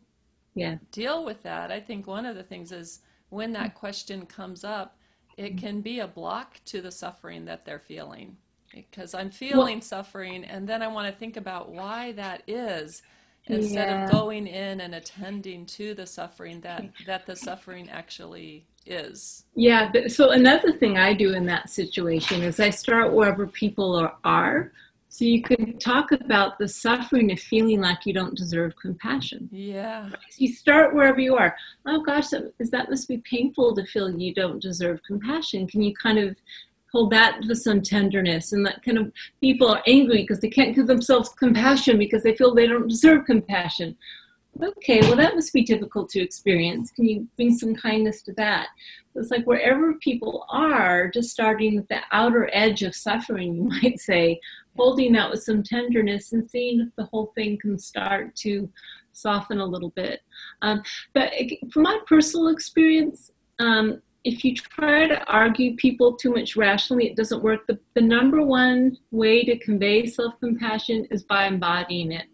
deal with that. I think one of the things is, when that question comes up, it can be a block to the suffering that they're feeling. Because I'm feeling suffering, and then I want to think about why that is, instead of going in and attending to the suffering that the suffering actually is. Yeah, so another thing I do in that situation is I start wherever people are. So you can talk about the suffering of feeling like you don't deserve compassion. Yeah. Right? So you start wherever you are. Oh gosh, that must be painful to feel you don't deserve compassion. Can you kind of hold that with some tenderness? And that kind of, people are angry because they can't give themselves compassion because they feel they don't deserve compassion. Okay, well, that must be difficult to experience. Can you bring some kindness to that? It's like wherever people are, just starting at the outer edge of suffering, you might say, holding that with some tenderness and seeing if the whole thing can start to soften a little bit. But from my personal experience, if you try to argue people too much rationally, it doesn't work. The number one way to convey self-compassion is by embodying it.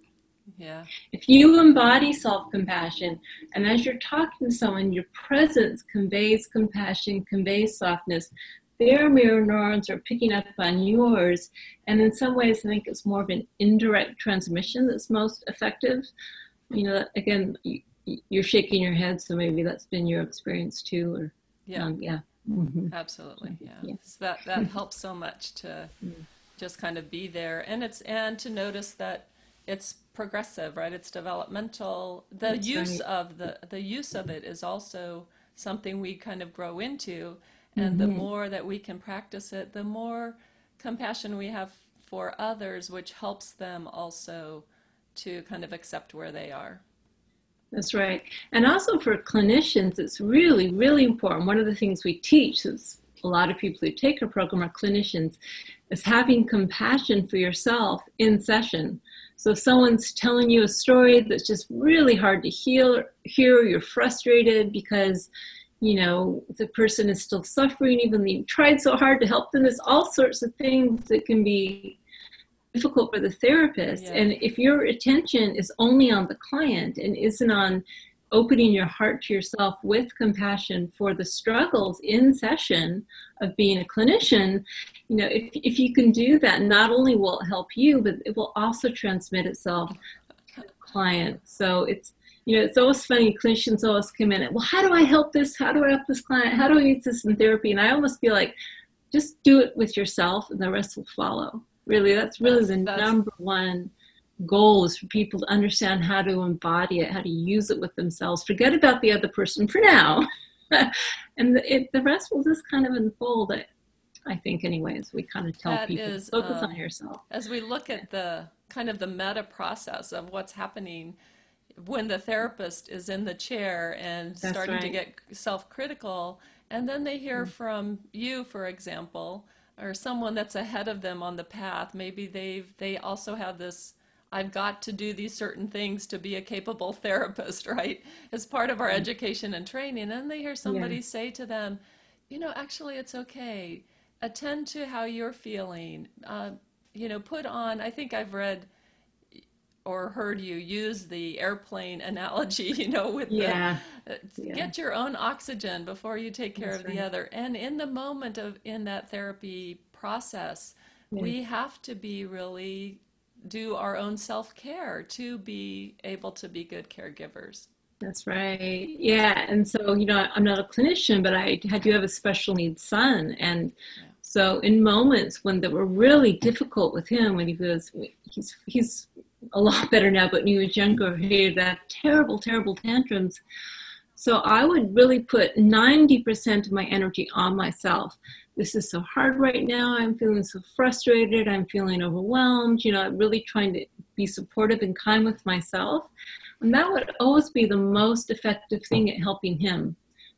Yeah. If you embody self-compassion, and as you're talking to someone, your presence conveys compassion, conveys softness, their mirror neurons are picking up on yours. And in some ways, I think it's more of an indirect transmission that's most effective. Again, you're shaking your head, so maybe that's been your experience too. Or, Absolutely. Yeah. So that helps so much to just kind of be there, and to notice that it's progressive, right? It's developmental. The use of it is also something we kind of grow into, and the more that we can practice it, the more compassion we have for others, which helps them also to kind of accept where they are. That's right. And also for clinicians, it's really, really important. One of the things we teach, since a lot of people who take our program are clinicians, is having compassion for yourself in session. So if someone's telling you a story that's just really hard to hear, you're frustrated because, the person is still suffering, even though you tried so hard to help them. There's all sorts of things that can be difficult for the therapist. Yeah. And if your attention is only on the client and isn't on opening your heart to yourself with compassion for the struggles in session of being a clinician, if you can do that, not only will it help you, but it will also transmit itself to the client. So it's always funny, clinicians always come in and, well, how do I help this? How do I help this client? How do I use this in therapy? And I almost feel like, just do it with yourself and the rest will follow. Really, that's the number one goal, is for people to understand how to embody it, how to use it with themselves. Forget about the other person for now. And the rest will just kind of unfold, I think, anyway, as we kind of tell people, focus on yourself. As we look at the kind of the meta process of what's happening, when the therapist is in the chair and That's starting to right. get self-critical, and then they hear from you, for example, or someone that's ahead of them on the path. Maybe they also have this, I've got to do these certain things to be a capable therapist, right? As part of our education and training. And they hear Yeah. somebody say to them, actually, it's okay. Attend to how you're feeling. Put on, I think I've read or heard you use the airplane analogy, with the Yeah. Yeah. get your own oxygen before you take care That's of the right. other. And in the moment of in that therapy process, Yes. we have to be really do our own self-care to be able to be good caregivers. That's right. Yeah. And so, I'm not a clinician, but I do have a special needs son. And Yeah. so in moments when that were really difficult with him, when he's a lot better now, but when he was younger, he had that terrible, terrible tantrums. So I would really put 90% of my energy on myself. This is so hard right now. I'm feeling so frustrated. I'm feeling overwhelmed. I'm really trying to be supportive and kind with myself. And that would always be the most effective thing at helping him,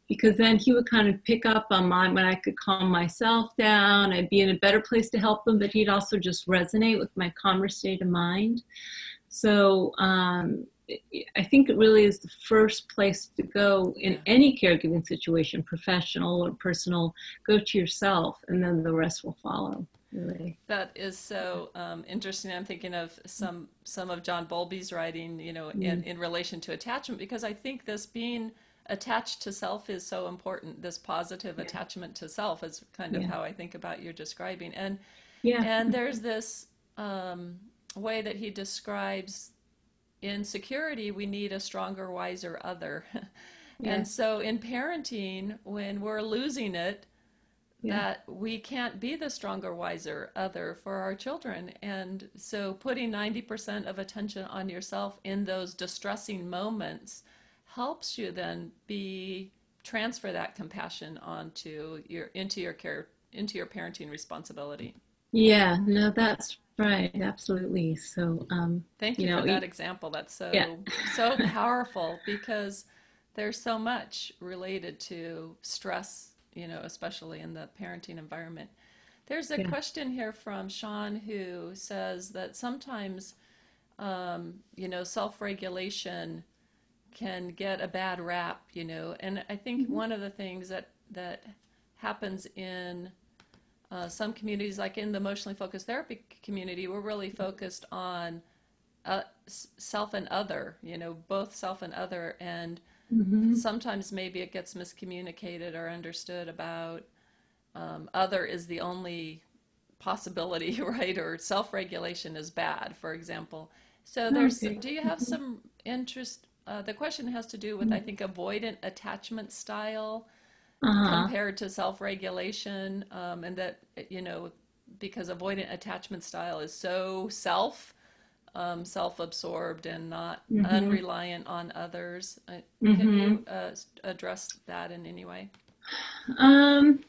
because then he would kind of pick up on when I could calm myself down. I'd be in a better place to help him, but he'd also just resonate with my calmer state of mind. So I think it really is the first place to go in Yeah. any caregiving situation, professional or personal. Go to yourself, and then the rest will follow. Really. That is so interesting. I'm thinking of some of John Bowlby's writing, Mm. in relation to attachment, because I think this being attached to self is so important. This positive Yeah. attachment to self is kind of Yeah. how I think about your describing. Yeah. And there's this way that he describes in security, we need a stronger, wiser other. And Yes. so in parenting, when we're losing it, Yeah. that we can't be the stronger, wiser other for our children. And so putting 90% of attention on yourself in those distressing moments helps you then transfer that compassion onto into your care, into your parenting responsibility. Yeah. No, that's right. Absolutely. So, Thank you you for know, that example. That's yeah. so powerful, because there's so much related to stress, especially in the parenting environment. There's a Yeah. question here from Sean who says that sometimes, self-regulation can get a bad rap, and I think Mhm. one of the things that happens in some communities, like in the emotionally focused therapy community, we're really focused on self and other, both self and other, and Mhm. sometimes maybe it gets miscommunicated or understood about other is the only possibility, right? Or self-regulation is bad, for example. So Okay. do you have Mhm. some interest? The question has to do with, I Mhm. think, avoidant attachment style Uh-huh. compared to self-regulation, and that, because avoidant attachment style is so self-absorbed and not Mhm. unreliant on others. Can you Mhm. address that in any way? Um,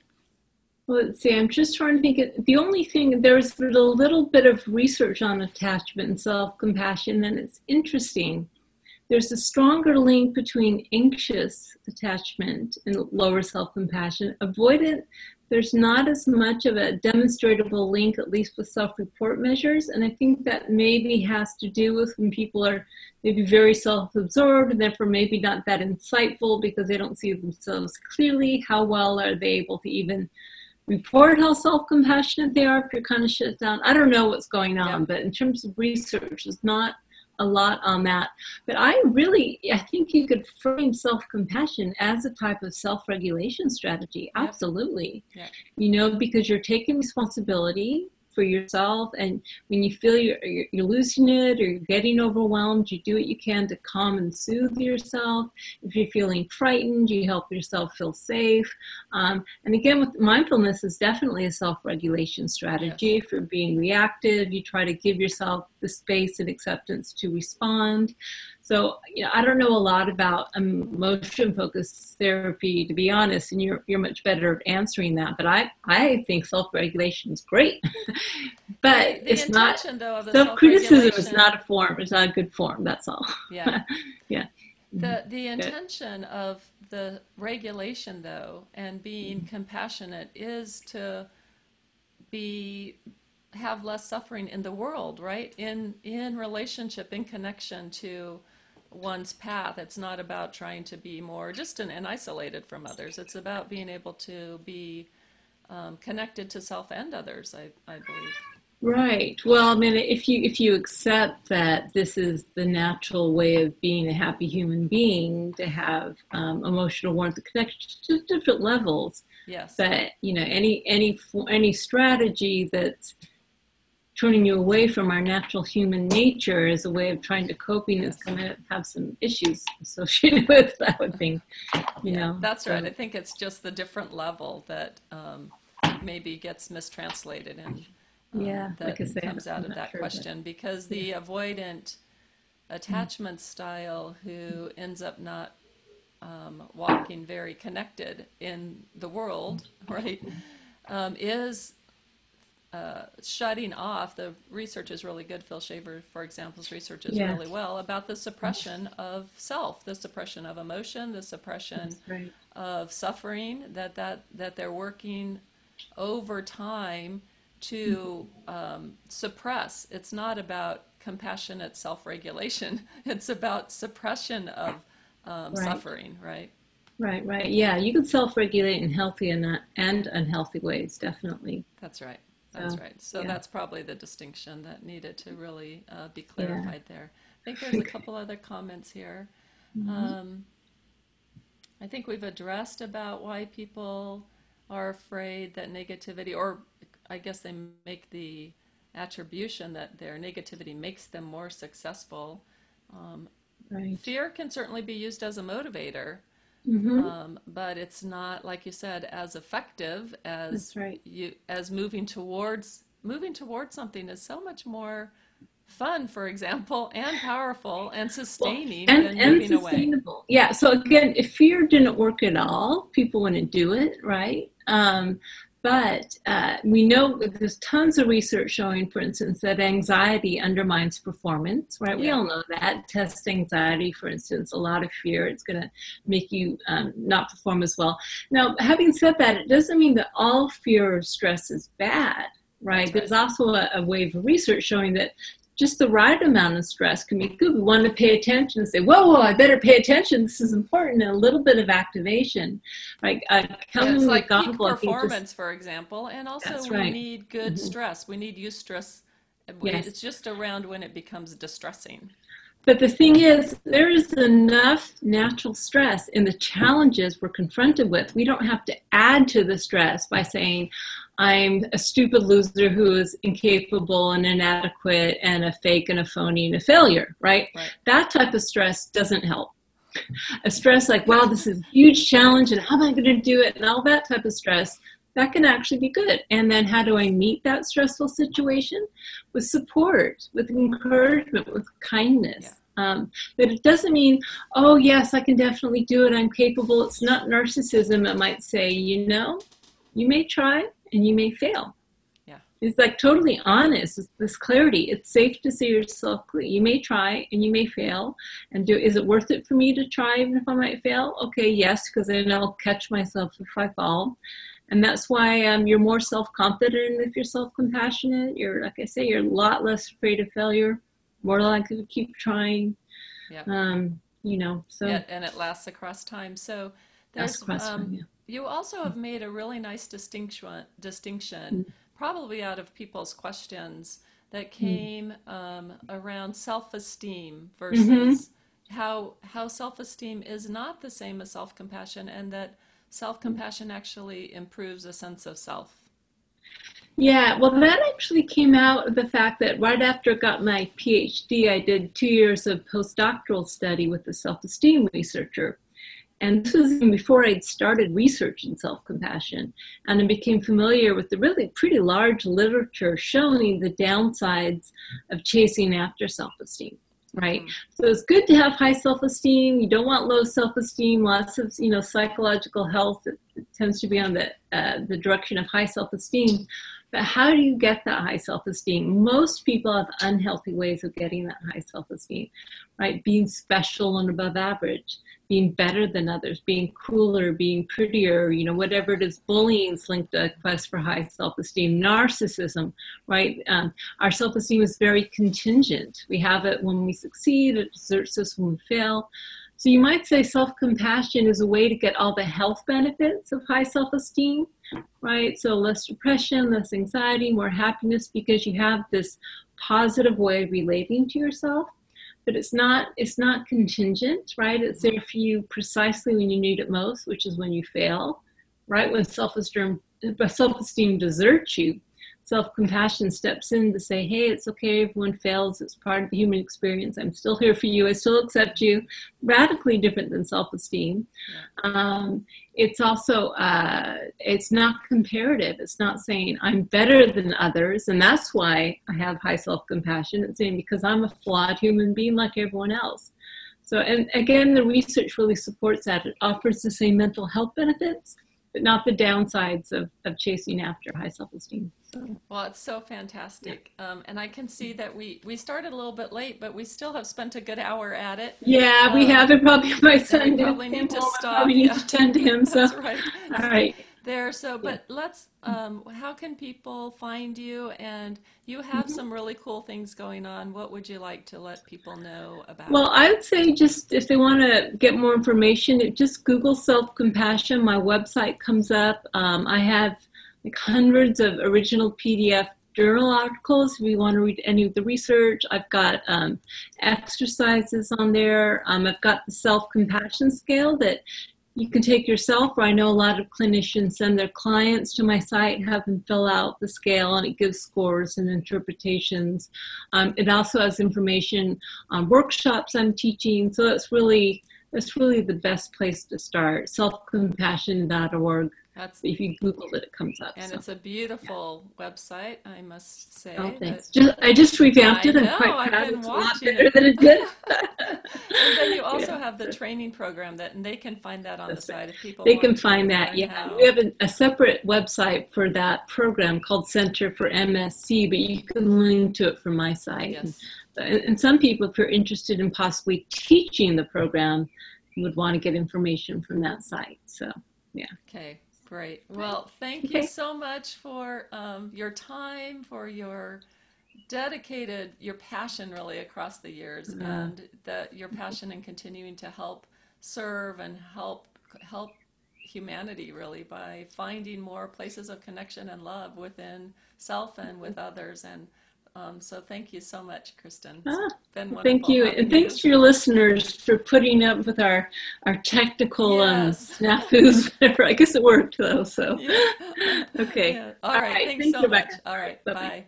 let's see. I'm just trying to think. The only thing, there's a little bit of research on attachment and self-compassion, and it's interesting. There's a stronger link between anxious attachment and lower self-compassion. Avoidant, there's not as much of a demonstrable link, at least with self-report measures. And I think that maybe has to do with when people are maybe very self-absorbed and therefore maybe not that insightful because they don't see themselves clearly. How well are they able to even report how self-compassionate they are if you're kind of shut down? I don't know what's going on, Yep. but in terms of research, there's not a lot on that. But I think you could frame self-compassion as a type of self-regulation strategy. Yep. Absolutely. Yep. Because you're taking responsibility for yourself, and when you feel you're losing it or you're getting overwhelmed, you do what you can to calm and soothe yourself. If you're feeling frightened, you help yourself feel safe. And again, with mindfulness is definitely a self-regulation strategy. Yes. If you're being reactive, you try to give yourself the space and acceptance to respond. So, I don't know a lot about emotion-focused therapy, to be honest, and you're much better at answering that. But I think self-regulation is great. But the it's not, though, of the self-criticism is not a form. It's not a good form. That's all. Yeah. Yeah. The intention of the regulation, though, and being compassionate is to have less suffering in the world, right? In relationship, in connection to one's path. It's not about trying to be more distant and isolated from others. It's about being able to be connected to self and others, I believe. Right. Well, I mean, if you accept that this is the natural way of being a happy human being, to have emotional warmth and connection to different levels. Yes. But any strategy that's turning you away from our natural human nature as a way of trying to coping is going to have some issues associated with it, I would think. That's right. I think it's just the different level that maybe gets mistranslated and. That like I say, comes out of that question, because the avoidant attachment style, who ends up not walking very connected in the world, right, is shutting off. The research is really good. Phil Shaver, for example's research is really well about the suppression of self, the suppression of emotion, the suppression of suffering, that they're working over time to suppress. It's not about compassionate self-regulation. It's about suppression of suffering, right? Right. Yeah, you can self-regulate in healthy and unhealthy ways, definitely. That's right. So that's probably the distinction that needed to really be clarified there. I think there's a couple other comments here. I think we've addressed about why people are afraid that negativity, or I guess they make the attribution that their negativity makes them more successful. Fear can certainly be used as a motivator, but it's not, like you said, as effective as as moving towards something is so much more fun, for example, and powerful and sustaining than moving sustainable away. Yeah. So again, if fear didn't work at all, people wouldn't do it, right? But we know there's tons of research showing, for instance, that anxiety undermines performance, right? We all know that. Test anxiety, for instance, a lot of fear, it's going to make you not perform as well. Now, having said that, it doesn't mean that all fear or stress is bad, right? There's also a wave of research showing that just the right amount of stress can be good. We want to pay attention and say, whoa, I better pay attention. This is important. And a little bit of activation. Right? It's like peak performance, for example. And also we need good stress. We need eustress. It's just around when it becomes distressing. But the thing is, there is enough natural stress in the challenges we're confronted with. We don't have to add to the stress by saying, I'm a stupid loser who is incapable and inadequate and a fake and a phony and a failure, right? That type of stress doesn't help. A stress like, wow, this is a huge challenge and how am I going to do it? And all that type of stress, that can actually be good. And then how do I meet that stressful situation? With support, with encouragement, with kindness. But it doesn't mean, oh, yes, I can definitely do it. I'm capable. It's not narcissism. It might say, you may try and you may fail. It's like totally honest. It's this clarity. It's safe to see yourself clear. You may try and you may fail. And is it worth it for me to try even if I might fail? Okay, yes, because then I'll catch myself if I fall. And that's why you're more self-confident if you're self-compassionate. You're, like I say, you're a lot less afraid of failure, more likely to keep trying. So. And it lasts across time. So there's, you also have made a really nice distinction, probably out of people's questions that came around self-esteem versus how self-esteem is not the same as self-compassion, and that self-compassion actually improves a sense of self. Yeah, well, that actually came out of the fact that right after I got my PhD, I did 2 years of postdoctoral study with a self-esteem researcher. And this was even before I'd started research in self-compassion. And I became familiar with the really pretty large literature showing the downsides of chasing after self-esteem, right? So it's good to have high self-esteem. You don't want low self-esteem. Lots of, psychological health, it tends to be on the direction of high self-esteem. But how do you get that high self-esteem? Most people have unhealthy ways of getting that high self-esteem, right? Being special and above average, being better than others, being cooler, being prettier, whatever it is. Bullying's linked to a quest for high self-esteem. Narcissism, right? Our self-esteem is very contingent. We have it when we succeed, it deserts us when we fail. So you might say self-compassion is a way to get all the health benefits of high self-esteem, right? So less depression, less anxiety, more happiness, because you have this positive way of relating to yourself. But it's not contingent, right? It's there for you precisely when you need it most, which is when you fail, right? When self-esteem deserts you. Self-compassion steps in to say, hey, it's okay, everyone fails, it's part of the human experience, I'm still here for you, I still accept you. Radically different than self-esteem. It's also, it's not comparative. It's not saying I'm better than others, and that's why I have high self-compassion. It's saying because I'm a flawed human being like everyone else. So, and again, the research really supports that. It offers the same mental health benefits, but not the downsides of chasing after high self-esteem. So. Well, it's so fantastic. And I can see that we started a little bit late, but we still have spent a good hour at it. Yeah, we have it. Probably my son. We probably need to stop. Probably need to tend to him. So. That's right. All right. There. So, but let's, how can people find you? And you have some really cool things going on. What would you like to let people know about? Well, I would say just if they want to get more information, just Google self-compassion. My website comes up. I have like hundreds of original PDF journal articles if you want to read any of the research. I've got exercises on there. I've got the self-compassion scale that you can take yourself, or I know a lot of clinicians send their clients to my site, have them fill out the scale, and it gives scores and interpretations. It also has information on workshops I'm teaching, so that's really the best place to start, selfcompassion.org. If you Google it, it comes up. And so. It's a beautiful website, I must say. Oh, thanks. I just revamped it. I'm quite proud. It's a lot better than it did. And then you also have the training program and they can find that on the site if people They can find that, yeah. We have a separate website for that program called Center for MSC, but you can link to it from my site. Yes. And some people, if you're interested in possibly teaching the program, would want to get information from that site. So, yeah. Okay. Great. Well, thank you so much for your time, for your your passion really across the years, and your passion in continuing to help serve and help humanity really by finding more places of connection and love within self and with others. And so thank you so much, Kristin. It's been wonderful. Thank you. And thanks to your listeners for putting up with our technical snafus. I guess it worked though. So, okay. Yeah. All right. Thanks so much. All right. Bye-bye. Bye.